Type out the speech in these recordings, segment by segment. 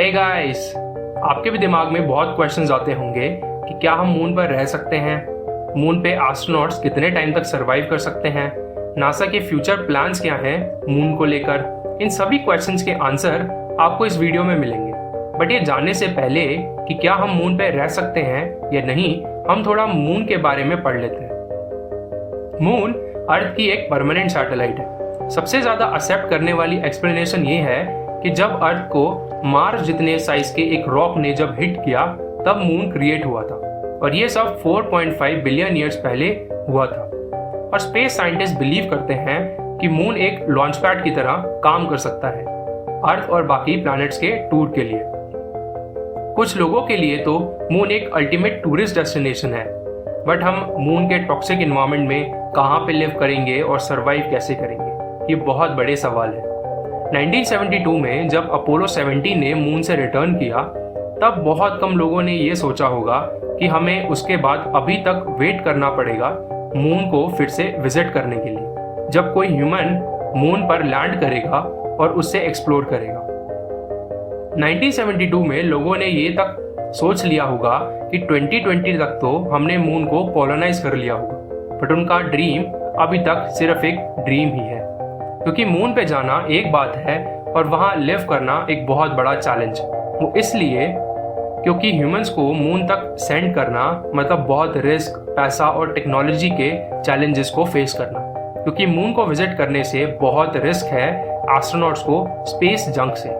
Hey guys, आपके भी दिमाग में बहुत क्वेश्चंस आते होंगे कि क्या हम मून पर रह सकते हैं, मून पे एस्ट्रोनॉट्स कितने टाइम तक सरवाइव कर सकते हैं, नासा के फ्यूचर प्लान्स क्या हैं मून को लेकर। इन सभी क्वेश्चंस के आंसर आपको इस वीडियो में मिलेंगे। बट ये जानने से पहले कि क्या हम मून पे रह सकते हैं या नहीं, हम थोड़ा मून के बारे में पढ़ लेते हैं। मून अर्थ की एक परमानेंट सैटेलाइट है। सबसे ज्यादा एक्सेप्ट करने वाली एक्सप्लेनेशन ये है कि जब अर्थ को मार्स जितने साइज के एक रॉक ने जब हिट किया तब मून क्रिएट हुआ था, और ये सब 4.5 बिलियन ईयर्स पहले हुआ था। और स्पेस साइंटिस्ट बिलीव करते हैं कि मून एक लॉन्च पैड की तरह काम कर सकता है अर्थ और बाकी प्लैनेट्स के टूर के लिए। कुछ लोगों के लिए तो मून एक अल्टीमेट टूरिस्ट डेस्टिनेशन है, बट हम मून के टॉक्सिक एनवायरनमेंट में कहाँ पे लिव करेंगे और सरवाइव कैसे करेंगे, ये बहुत बड़े सवाल है। 1972 में जब अपोलो 17 ने मून से रिटर्न किया तब बहुत कम लोगों ने ये सोचा होगा कि हमें उसके बाद अभी तक वेट करना पड़ेगा मून को फिर से विजिट करने के लिए, जब कोई ह्यूमन मून पर लैंड करेगा और उससे एक्सप्लोर करेगा। 1972 में लोगों ने ये तक सोच लिया होगा कि 2020 तक तो हमने मून को कॉलोनाइज कर लिया होगा, बट उनका ड्रीम अभी तक सिर्फ एक ड्रीम ही है, क्योंकि मून पे जाना एक बात है और वहां लिव करना एक बहुत बड़ा चैलेंज। वो इसलिए क्योंकि ह्यूमंस को मून तक सेंड करना मतलब बहुत रिस्क, पैसा और टेक्नोलॉजी के चैलेंजेस को फेस करना, क्योंकि मून को विजिट करने से बहुत रिस्क है एस्ट्रोनॉट्स को स्पेस जंक से।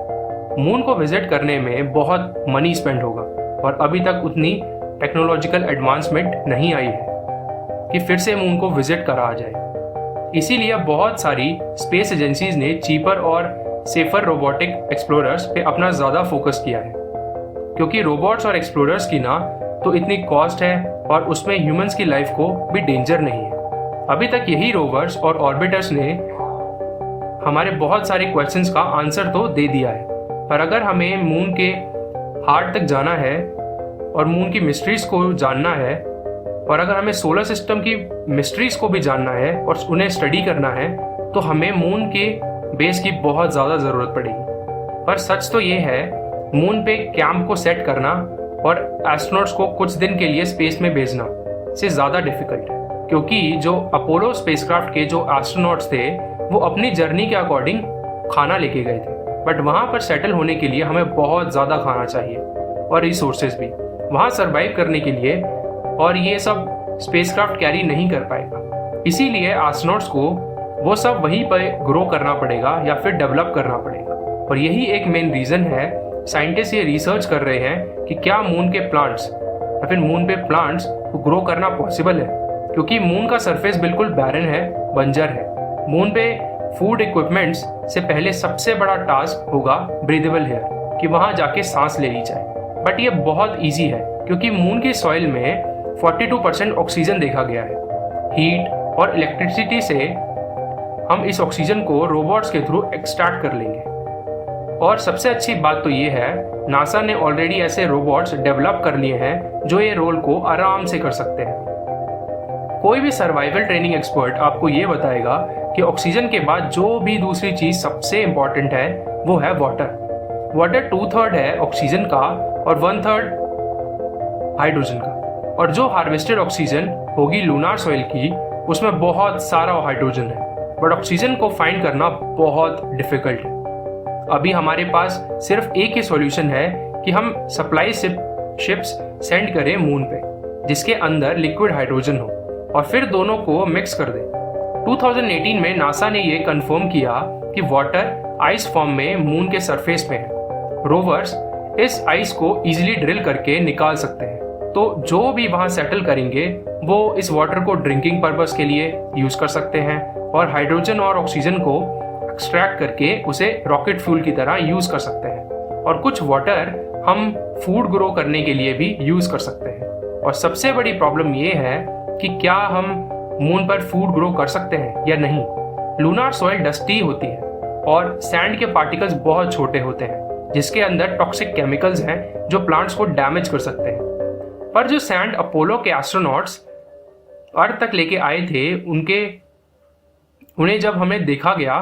मून को विजिट करने में बहुत मनी स्पेंड होगा और अभी तक उतनी टेक्नोलॉजिकल एडवांसमेंट नहीं आई है कि फिर से मून को विजिट करा जाए। इसीलिए बहुत सारी स्पेस एजेंसीज ने चीपर और सेफर रोबोटिक एक्सप्लोरर्स पे अपना ज़्यादा फोकस किया है, क्योंकि रोबोट्स और एक्सप्लोरर्स की ना तो इतनी कॉस्ट है और उसमें ह्यूमंस की लाइफ को भी डेंजर नहीं है। अभी तक यही रोवर्स और ऑर्बिटर्स ने हमारे बहुत सारे क्वेश्चंस का आंसर तो दे दिया है, पर अगर हमें मून के हार्ट तक जाना है और मून की मिस्ट्रीज को जानना है, और अगर हमें सोलर सिस्टम की मिस्ट्रीज को भी जानना है और उन्हें स्टडी करना है, तो हमें मून के बेस की बहुत ज़्यादा ज़रूरत पड़ेगी। पर सच तो ये है, मून पे कैंप को सेट करना और एस्ट्रोनॉट्स को कुछ दिन के लिए स्पेस में भेजना से ज़्यादा डिफिकल्ट है, क्योंकि जो अपोलो स्पेसक्राफ्ट के जो एस्ट्रोनॉट्स थे वो अपनी जर्नी के अकॉर्डिंग खाना लेके गए थे, बट वहाँ पर सेटल होने के लिए हमें बहुत ज़्यादा खाना चाहिए और रिसोर्सेज भी वहाँ सर्वाइव करने के लिए, और ये सब स्पेसक्राफ्ट कैरी नहीं कर पाएगा। इसीलिए एस्ट्रोनॉट्स को वो सब वहीं पर ग्रो करना पड़ेगा या फिर डेवलप करना पड़ेगा। और यही एक मेन रीज़न है साइंटिस्ट ये रिसर्च कर रहे हैं कि क्या मून के प्लांट्स या फिर मून पे प्लांट्स को ग्रो करना पॉसिबल है, क्योंकि मून का सरफेस बिल्कुल बैरन है, बंजर है। मून पे फूड इक्विपमेंट्स से पहले सबसे बड़ा टास्क होगा ब्रीदेबल एयर, कि वहाँ जाके सांस ले ली जाए। बट ये बहुत ईजी है, क्योंकि मून की सॉइल में 42% ऑक्सीजन देखा गया है। हीट और इलेक्ट्रिसिटी से हम इस ऑक्सीजन को रोबोट्स के थ्रू एक्सट्रैक्ट कर लेंगे। और सबसे अच्छी बात तो ये है, नासा ने ऑलरेडी ऐसे रोबोट्स डेवलप कर लिए हैं जो ये रोल को आराम से कर सकते हैं। कोई भी सर्वाइवल ट्रेनिंग एक्सपर्ट आपको ये बताएगा कि ऑक्सीजन के बाद जो भी दूसरी चीज सबसे इंपॉर्टेंट है वो है वाटर। वाटर 2/3 है ऑक्सीजन का और 1/3 हाइड्रोजन का, और जो हार्वेस्टेड ऑक्सीजन होगी लूनार सॉइल की, उसमें बहुत सारा हाइड्रोजन है, बट ऑक्सीजन को फाइंड करना बहुत डिफिकल्ट है। अभी हमारे पास सिर्फ एक ही सॉल्यूशन है कि हम सप्लाई शिप्स सेंड करें मून पे, जिसके अंदर लिक्विड हाइड्रोजन हो, और फिर दोनों को मिक्स कर दें। 2018 में नासा ने ये कंफर्म किया कि वाटर आइस फॉर्म में मून के सरफेस पे है। रोवर्स इस आइस को इजीली ड्रिल करके निकाल सकते हैं, तो जो भी वहां सेटल करेंगे वो इस वाटर को ड्रिंकिंग पर्पस के लिए यूज कर सकते हैं, और हाइड्रोजन और ऑक्सीजन को एक्सट्रैक्ट करके उसे रॉकेट फ्यूल की तरह यूज कर सकते हैं, और कुछ वाटर हम फूड ग्रो करने के लिए भी यूज कर सकते हैं। और सबसे बड़ी प्रॉब्लम ये है कि क्या हम मून पर फूड ग्रो कर सकते हैं या नहीं। लूनार सॉइल डस्टी होती है और सैंड के पार्टिकल्स बहुत छोटे होते हैं, जिसके अंदर टॉक्सिक केमिकल्स हैं जो प्लांट्स को डैमेज कर सकते हैं। पर जो सैंड अपोलो के एस्ट्रोनॉट्स अर्थ तक लेके आए थे, उन्हें जब हमें देखा गया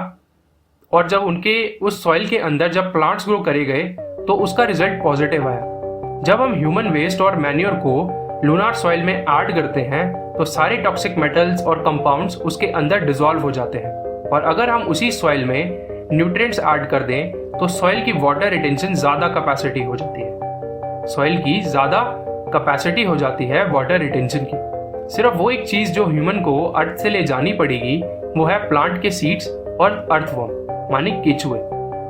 और जब उनके उस सॉइल के अंदर जब प्लांट्स ग्रो करे गए तो उसका रिजल्ट पॉजिटिव आया। जब हम ह्यूमन वेस्ट और मैन्योर को लूनार सॉइल में ऐड करते हैं तो सारे टॉक्सिक मेटल्स और कंपाउंड्स उसके अंदर डिसॉल्व हो जाते हैं। और अगर हम उसी सॉइल में न्यूट्रिएंट्स ऐड कर दें तो सॉइल की वाटर रिटेंशन ज़्यादा कैपेसिटी हो जाती है। सॉइल की ज़्यादा कैपेसिटी हो जाती है वाटर रिटेंशन की। सिर्फ वो एक चीज़ जो ह्यूमन को अर्थ से ले जानी पड़ेगी वो है प्लांट के सीड्स और अर्थवर्म माने केचुए।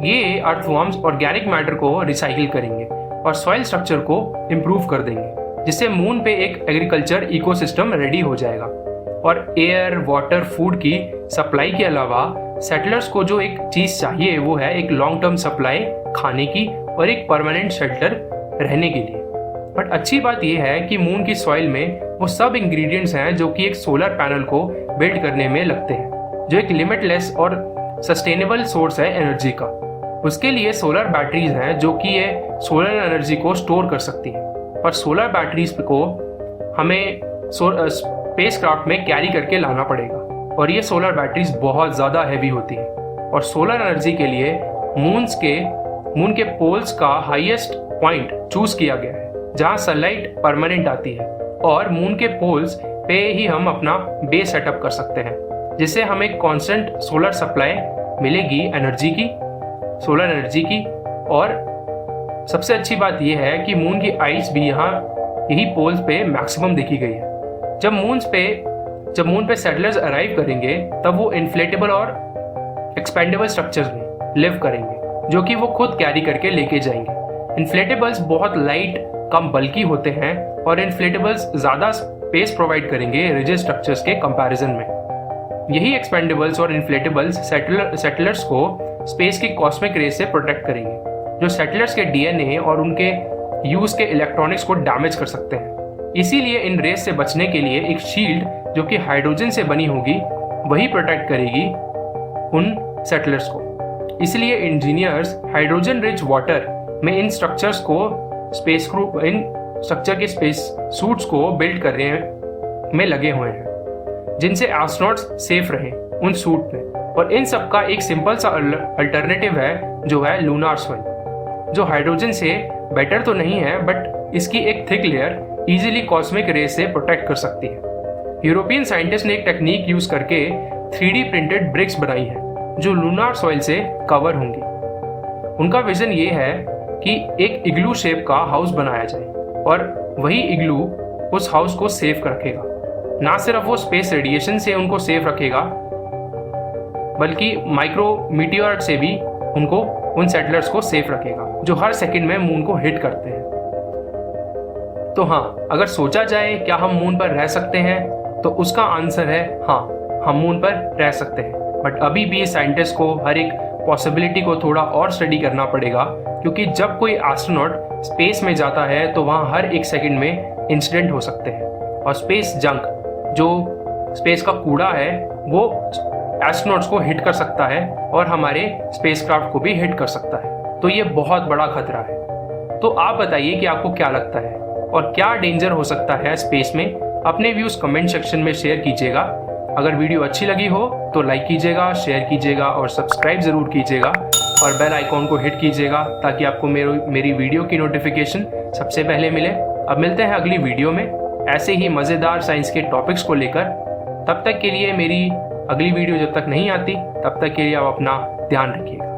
ये अर्थवर्म्स ऑर्गेनिक मैटर को रिसाइकिल करेंगे और सॉइल स्ट्रक्चर को इम्प्रूव कर देंगे, जिससे मून पे एक एग्रीकल्चर इकोसिस्टम रेडी हो जाएगा। और एयर, वाटर, फूड की सप्लाई के अलावा सेटलर्स को जो एक चीज़ चाहिए वो है एक लॉन्ग टर्म सप्लाई खाने की और एक परमानेंट शेल्टर रहने के लिए। बट अच्छी बात यह है कि मून की सॉइल में वो सब इंग्रेडिएंट्स हैं जो कि एक सोलर पैनल को बिल्ड करने में लगते हैं, जो एक लिमिटलेस और सस्टेनेबल सोर्स है एनर्जी का। उसके लिए सोलर बैटरीज हैं जो कि ये सोलर एनर्जी को स्टोर कर सकती हैं। पर सोलर बैटरीज को हमें स्पेसक्राफ्ट में कैरी करके लाना पड़ेगा और ये सोलर बैटरीज बहुत ज़्यादा हैवी होती हैं। और सोलर एनर्जी के लिए मून के पोल्स का हाईएस्ट पॉइंट चूज किया गया है जहाँ सनलाइट परमानेंट आती है, और मून के पोल्स पे ही हम अपना बेस सेटअप कर सकते हैं, जिससे हमें कांस्टेंट सोलर सप्लाई मिलेगी सोलर एनर्जी की। और सबसे अच्छी बात यह है कि मून की आइस भी यहाँ यही पोल्स पे मैक्सिमम देखी गई है। जब मून पे सेटलर्स अराइव करेंगे तब वो इन्फ्लेटेबल और एक्सपेंडेबल स्ट्रक्चर्स में लिव करेंगे, जो कि वो खुद कैरी करके लेके जाएंगे। इन्फ्लेटेबल्स बहुत लाइट, कम बल्की होते हैं और इन्फ्लेटेबल्स ज़्यादा स्पेस प्रोवाइड करेंगे रिजिड स्ट्रक्चर्स के कंपैरिजन में। यही एक्सपेंडेबल्स और इन्फ्लेटेबल्स सेटलर्स को स्पेस की कॉस्मिक रेस से प्रोटेक्ट करेंगे, जो सेटलर्स के डीएनए और उनके यूज के इलेक्ट्रॉनिक्स को डैमेज कर सकते हैं। इसीलिए इन रेस से बचने के लिए एक शील्ड जो कि हाइड्रोजन से बनी होगी वही प्रोटेक्ट करेगी उन सेटलर्स को। इसलिए इंजीनियर्स हाइड्रोजन रिच वाटर में इन स्ट्रक्चर के स्पेस सूट्स को बिल्ड करने में लगे हुए हैं, जिनसे एस्ट्रोनॉट्स सेफ रहें उन सूट में। और इन सब का एक सिंपल सा अल्टरनेटिव है जो है लूनार सॉइल, जो हाइड्रोजन से बेटर तो नहीं है बट इसकी एक thick layer easily cosmic rays से प्रोटेक्ट कर सकती है। यूरोपियन साइंटिस्ट ने एक टेक्निक यूज करके 3D प्रिंटेड ब्रिक्स बनाई है जो लूनार सॉइल से कवर होंगी। उनका विजन ये है कि एक इग्लू शेप का हाउस बनाया जाए और वही इग्लू उस हाउस को सेफ रखेगा। ना सिर्फ वो स्पेस रेडिएशन से उनको सेफ रखेगा बल्कि माइक्रो मीटियोर से भी उन सेटलर्स को सेफ रखेगा जो हर सेकंड में मून को हिट करते हैं। तो हाँ, अगर सोचा जाए क्या हम मून पर रह सकते हैं तो उसका आंसर है हाँ, हम मून पर रह सकते हैं। बट अभी भी साइंटिस्ट को हर एक पॉसिबिलिटी को थोड़ा और स्टडी करना पड़ेगा, क्योंकि जब कोई एस्ट्रोनॉट स्पेस में जाता है तो वहाँ हर एक सेकंड में इंसिडेंट हो सकते हैं और स्पेस जंक जो स्पेस का कूड़ा है वो एस्ट्रोनॉट्स को हिट कर सकता है और हमारे स्पेसक्राफ्ट को भी हिट कर सकता है। तो ये बहुत बड़ा खतरा है। तो आप बताइए कि आपको क्या लगता है और क्या डेंजर हो सकता है स्पेस में। अपने व्यूज कमेंट सेक्शन में शेयर कीजिएगा। अगर वीडियो अच्छी लगी हो तो लाइक कीजिएगा, शेयर कीजिएगा और सब्सक्राइब जरूर कीजिएगा और बेल आइकॉन को हिट कीजिएगा ताकि आपको मेरी वीडियो की नोटिफिकेशन सबसे पहले मिले। अब मिलते हैं अगली वीडियो में ऐसे ही मज़ेदार साइंस के टॉपिक्स को लेकर। तब तक के लिए मेरी अगली वीडियो जब तक नहीं आती तब तक के लिए आप अपना ध्यान रखिएगा।